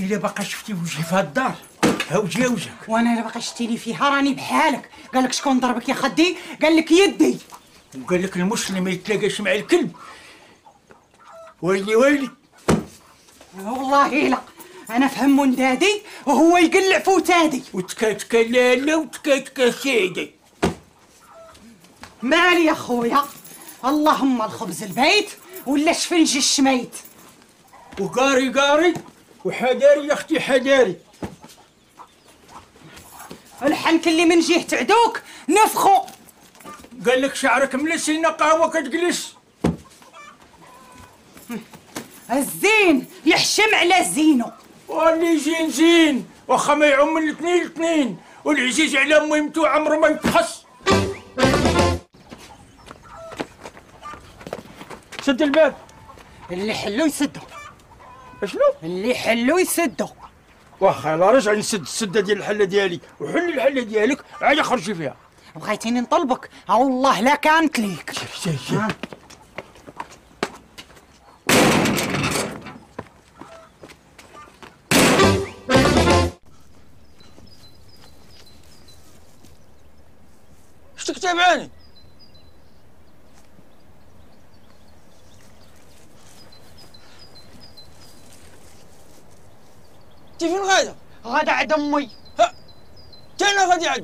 الا باقا شفتي وجهي في هاد الدار ها وجهي وجهك. وانا الا باقا شفتي لي فيها راني بحالك. قال لك شكون ضربك يا خدي؟ قال لك يدي. وقال لك المسلم ما يتلاقاش مع الكلب. ويلي ويلي. والله لا، انا فهم من دادي وهو يقلع فوتادي. وتكاتكا لالا وتكاتكا سيدي. مالي يا خويا، اللهم الخبز البيت ولا شفنج الشميت. وقاري قاري وحداري يا اختي حداري. الحنك اللي من جهه عدوك نفخو. قال لك شعرك ملسينا قهوه كتجلس. الزين يحشم على زينو. واللي زين زين واخا ما يعم الاثنين الاثنين، والعزيز على ميمتو عمره ما يتخص. سد الباب. اللي حلو يسدو. شنو؟ اللي حلو يسدو. واخا لا رجع نسد السده ديال الحله ديالي وحل الحله ديالك عاد خرجي فيها. بغيتيني نطلبك؟ والله لا كانت ليك. شي اش تكتبعني؟ انت فين غادا؟ غدا عند امي. ها تا انا غادي عندك.